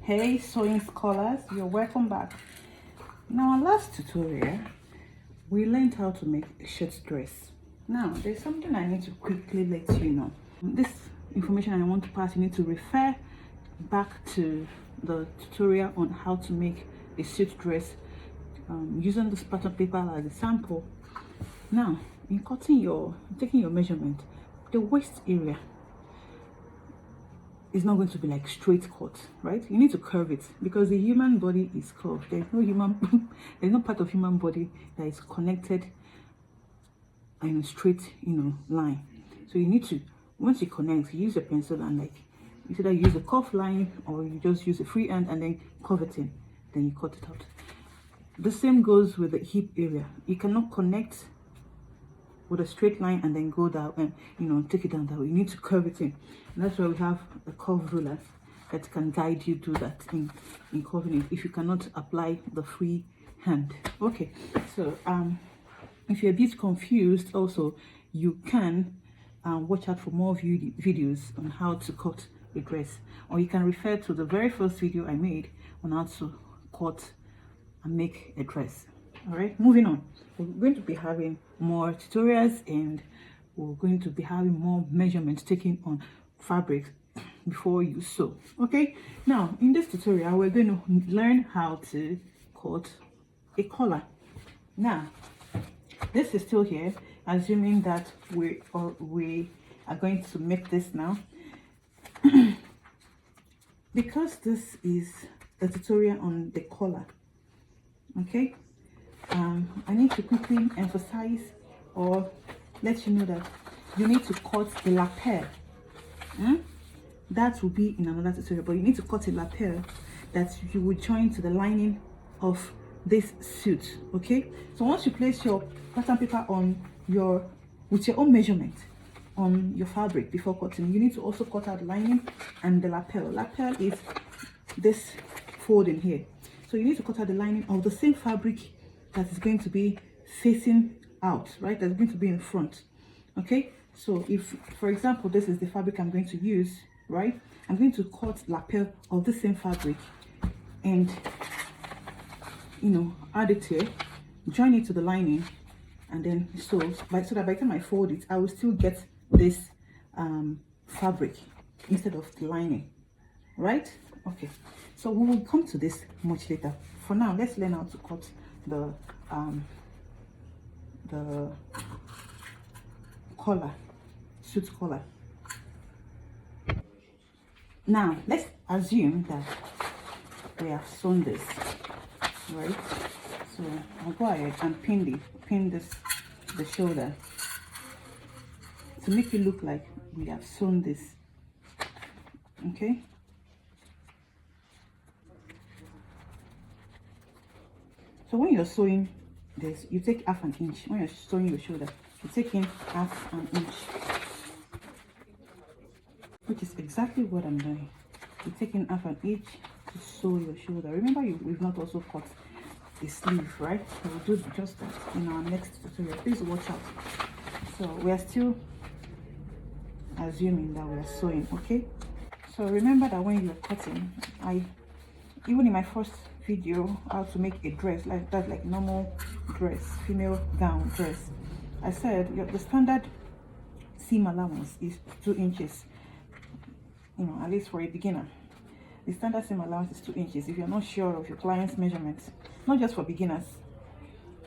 Hey sewing scholars, you're welcome back. In our last tutorial we learned how to make a shirt dress. Now there's something I need to quickly let you know. This information I want to pass, you need to refer back to the tutorial on how to make a suit dress using this pattern paper as a sample. Now in taking your measurement, the waist area is not going to be like straight cut, right? You need to curve it because the human body is curved. There's there's no part of human body that is connected in a straight line. So you need to, once you connect, you use a pencil and like you either use a curved line or you just use a free hand and then curve it in, then you cut it out. The same goes with the hip area. You cannot connect with a straight line and then go down and take it down that way. You need to curve it in, and that's why we have a curve ruler that can guide you to that in curving it if you cannot apply the free hand. Okay, so if you're a bit confused, also you can watch out for more videos on how to cut a dress, or you can refer to the very first video I made on how to cut and make a dress. All right, moving on. We're going to be having more tutorials and we're going to be having more measurements taken on fabrics before you sew. Okay, now in this tutorial we're going to learn how to cut a collar. Now this is still here, assuming that we are going to make this now. Because this is a tutorial on the collar, okay, I need to quickly emphasize or let you know that you need to cut a lapel. That will be in another tutorial, but you need to cut a lapel that you will join to the lining of this suit. Okay, so once you place your pattern paper on with your own measurement on your fabric before cutting, you need to also cut out the lining and the lapel. Lapel is this folding here, so you need to cut out the lining of the same fabric that is going to be facing out, right? That's going to be in front. Okay, so if for example this is the fabric I'm going to use, right, I'm going to cut lapel of the same fabric and add it here, join it to the lining, and then so that by the time I fold it, I will still get this fabric instead of the lining, right? Okay, so we will come to this much later. For now, let's learn how to cut the collar, suit collar. Now let's assume that we have sewn this, right? So I'll go ahead and pin the shoulder to make it look like we have sewn this. Okay, so when you're sewing this, you take half an inch. When you're sewing your shoulder, you take in half an inch, which is exactly what I'm doing. You take in half an inch to sew your shoulder. Remember, we've not also cut the sleeve, right? So we'll do just that in our next tutorial. Please watch out. So we are still assuming that we are sewing. Okay, so remember that when you're cutting, even in my first video how to make a dress like that, like normal dress, female gown dress, I said the standard seam allowance is 2 inches. At least for a beginner, the standard seam allowance is 2 inches. If you're not sure of your client's measurements, not just for beginners,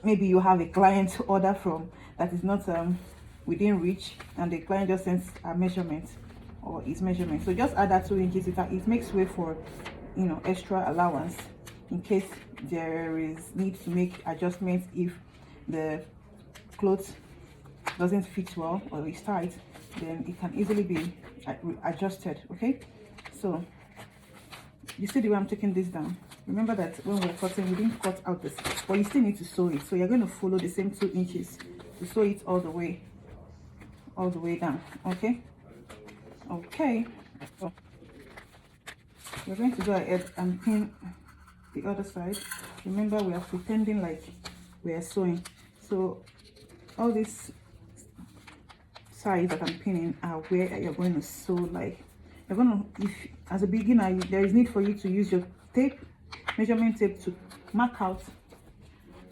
maybe you have a client order from that is not within reach, and the client just sends a measurement or his measurement, so just add that 2 inches. It makes way for extra allowance in case there is need to make adjustments if the clothes doesn't fit well or is tight, then it can easily be adjusted. Okay, so you see the way I'm taking this down. Remember that when we're cutting, we didn't cut out this, but you still need to sew it, so you're going to follow the same 2 inches to sew it all the way down. Okay, so we're going to go ahead and pin the other side. Remember, we are pretending like we are sewing, so all these sides that I'm pinning are where you're going to sew, like you're gonna, if as a beginner there is need for you to use your tape, measurement tape, to mark out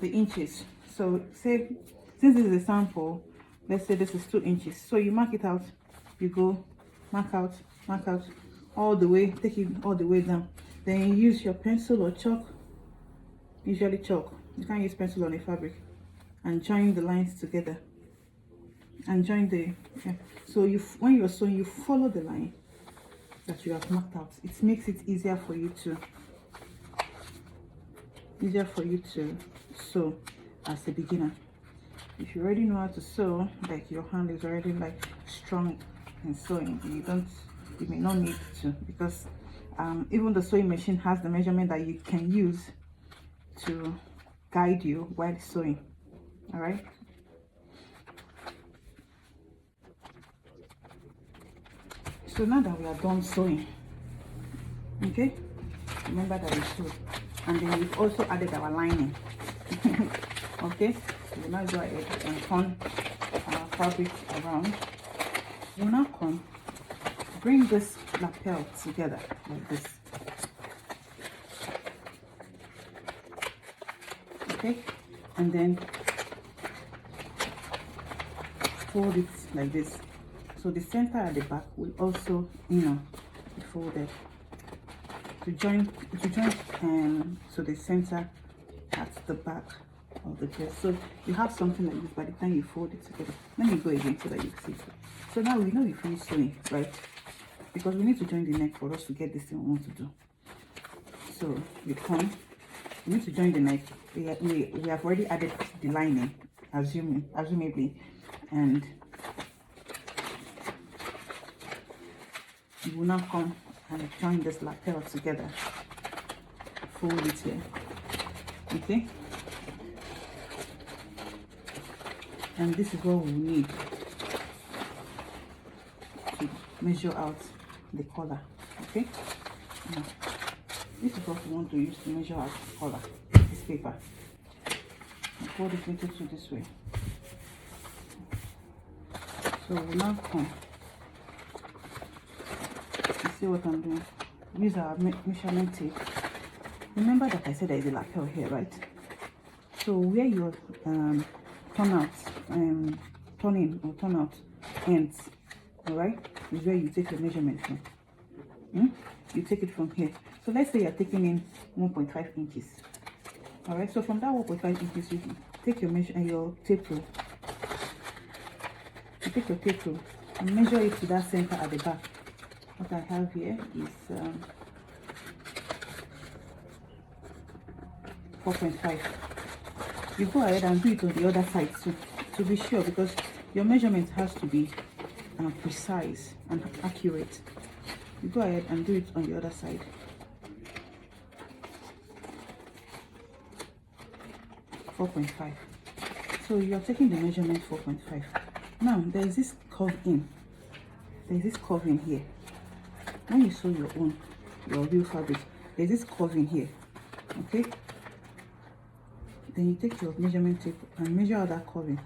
the inches. So say, since this is a sample, let's say this is 2 inches, so you mark it out, you go mark out all the way, take it all the way down. Then you use your pencil or chalk, usually chalk, you can't use pencil on a fabric, and join the lines together, and join the, yeah. So you, when you're sewing, you follow the line that you have marked out. It makes it easier for you to sew as a beginner. If you already know how to sew, like your hand is already like strong in sewing, you may not need to, because even the sewing machine has the measurement that you can use to guide you while sewing. All right. So now that we are done sewing, okay, remember that we sewed, and then we've also added our lining. Okay, so we'll now go ahead and turn our fabric around. We'll now come, bring this lapel together like this. Okay, and then fold it like this. So the center at the back will also, be folded to join so the center at the back of the dress. So you have something like this by the time you fold it together. Let me go again so that you see. So now we know we finished sewing, right? Because we need to join the neck for us to get this thing we want to do. So we need to join the neck. We have already added the lining, assumably, and you will now come and join this lapel together, fold it here, okay, and this is what we need to measure out the collar. Okay, now this is what we want to use to measure out the collar. This paper, I fold it into two this way. So we'll now come, you see what I'm doing, use our measurement tape. Remember that I said there is a lapel here, right? So where your turn in or turn out ends, all right, is where you take your measurement from. You take it from here. So let's say you're taking in 1.5 inches. All right, so from that 1.5 inches, you take your your tape rule. You take your tape rule and measure it to that center at the back. What I have here is 4.5. You go ahead and do it on the other side too, to be sure, because your measurement has to be precise and accurate. You go ahead and do it on the other side. .5. So you are taking the measurement 4.5. Now there is this curve in. There is this curve in here. When you sew your real fabric, there is this curve in here. Okay. Then you take your measurement tape and measure out that curving.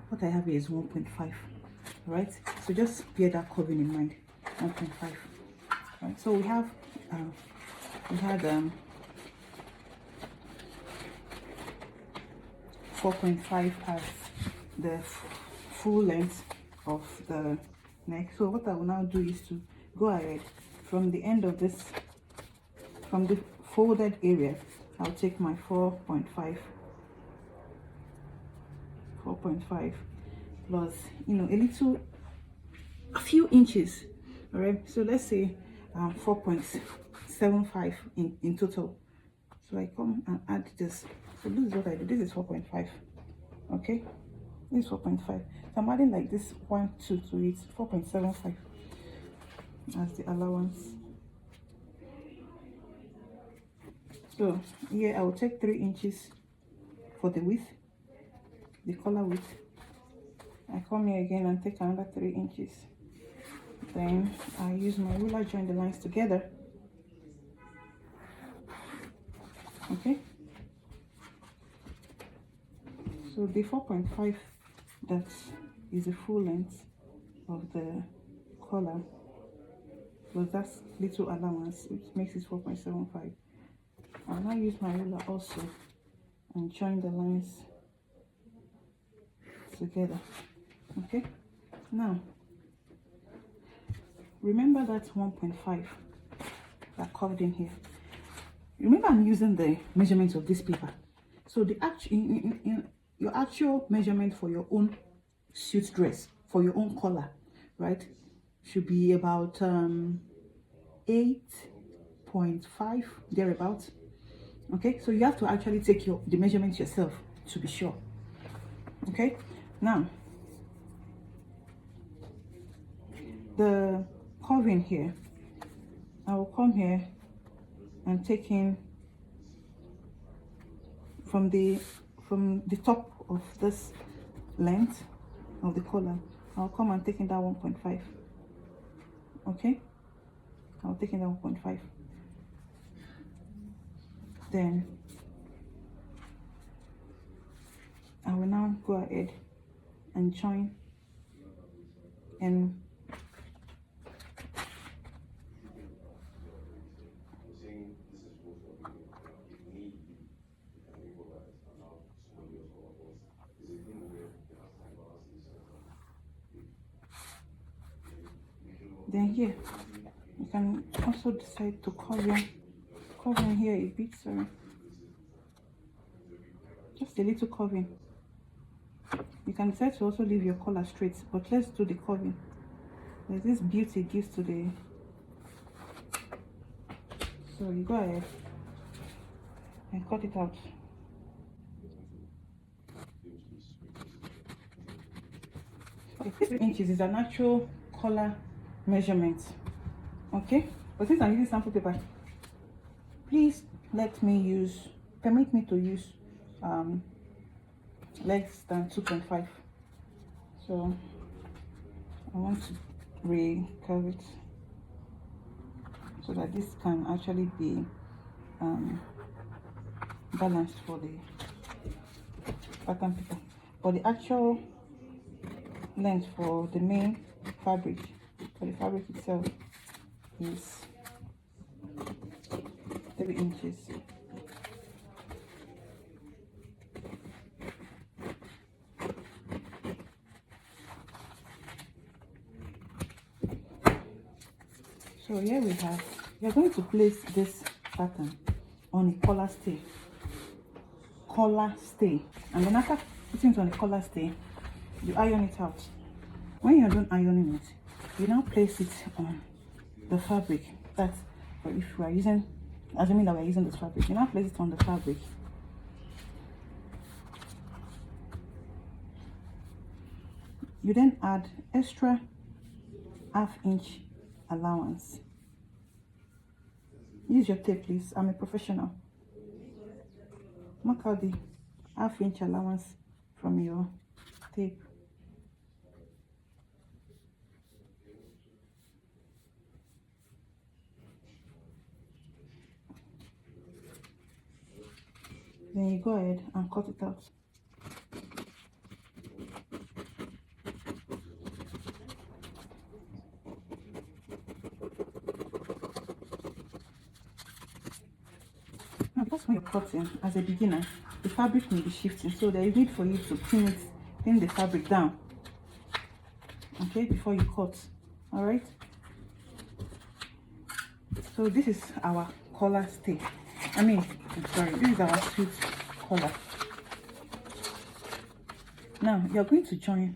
What I have here is 1.5. Right. So just bear that curving in mind. 1.5. Right. So we had 4.5 as the full length of the neck. So what I will now do is to go ahead from the end of this, from the folded area, I'll take my 4.5 plus, a few inches. All right, so let's say 4.75 in total. So I come and add this. So this is what I do. This is 4.5. Okay, this is 4.5. So I'm adding like this 1, 2 to it. 4.75 as the allowance. So here I will take 3 inches for the width, the collar width. I come here again and take another 3 inches. Then I use my ruler, join the lines together. Okay, so the 4.5, that is the full length of the collar. plus that little allowance, which makes it 4.75. I'll now use my ruler also and join the lines together. Okay, now remember that 1.5 that curved in here. Remember, I'm using the measurements of this paper, so the your actual measurement for your own suit dress, for your own collar, right, should be about 8.5 thereabouts. Okay, so you have to actually take the measurements yourself to be sure. Okay, now the curving here, I will come here and take in from the top of this length of the collar. I'll come and take in that 1.5. Okay, I'll take in that 1.5. Then I will now go ahead and join and then here you can also decide to cover here a bit, sorry, just a little curving. You can decide to also leave your collar straight, but let's do the curving. There's this beauty it gives to the, so you go ahead and cut it out. Okay, 3 inches is an actual collar measurement. Okay, but since I'm using sample paper, please permit me to use less than 2.5. So I want to recurve it so that this can actually be balanced for the pattern paper. But the actual length for the main fabric, for the fabric itself, is 3 inches. So here we have, we are going to place this pattern on a collar stay. And then after putting it on the collar stay, you iron it out. When you're done ironing it, you now place it on the fabric. That's if we are using, assuming that we're using this fabric, you now place it on the fabric. You then add extra ½ inch allowance. Use your tape, please. I'm a professional. Mark out the ½ inch allowance from your tape. Then you go ahead and cut it out. Now, because when you're cutting as a beginner, the fabric may be shifting, so there is need for you to pin the fabric down, okay, before you cut. All right, so this is our collar stay. This is our suit collar. Now you're going to join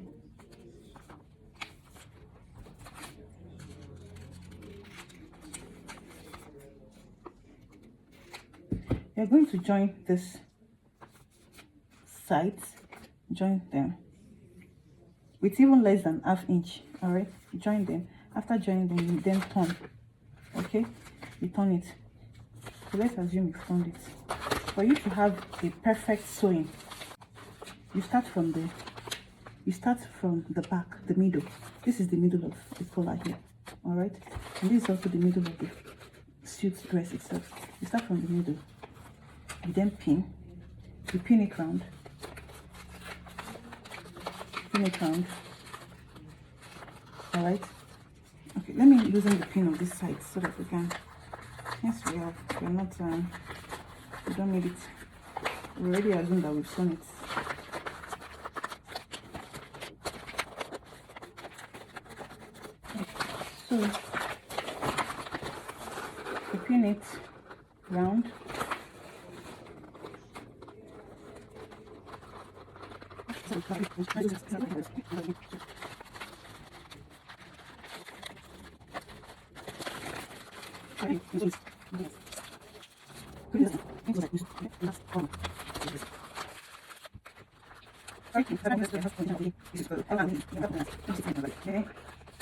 this sides, join them with even less than ½ inch. All right, join them. After joining them, you then turn. Okay, you turn it. So let's assume you've turned it. For you to have a perfect sewing, you start from the back, the middle. This is the middle of the collar here. All right, and this is also the middle of the suit dress itself. You start from the middle. You then pin it round, all right, Okay, let me loosen the pin of this side so that we can. Yes, we have. We're not. We don't need it. We already assume that we've sewn it. So we pin it round.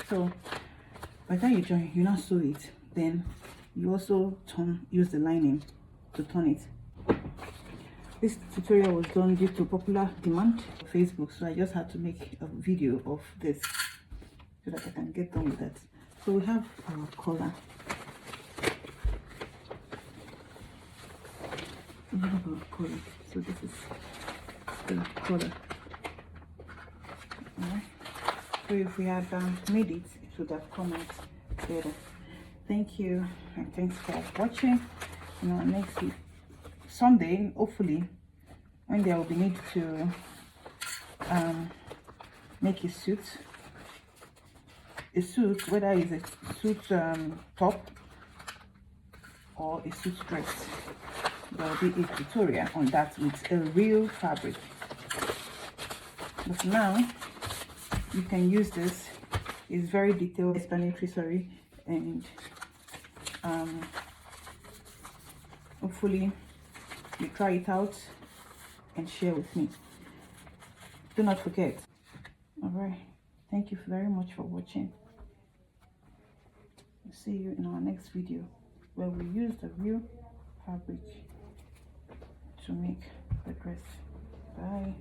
So by the time you join, you now sew it. Then you also use the lining to turn it. This tutorial was done due to popular demand on Facebook, so I just had to make a video of this so that I can get done with that. So we have our collar. We have our collar. So this is the collar. Alright. So if we had made it, it would have come out better. Thank you, and thanks for watching. Next week, Sunday, hopefully, when there will be need to make a suit, whether it's a suit top or a suit dress, there will be a tutorial on that with a real fabric. But now you can use this. It's very detailed, explanatory, and hopefully you try it out and share with me. Do not forget. All right, thank you very much for watching. We'll see you in our next video where we use the real fabric to make the dress. Bye.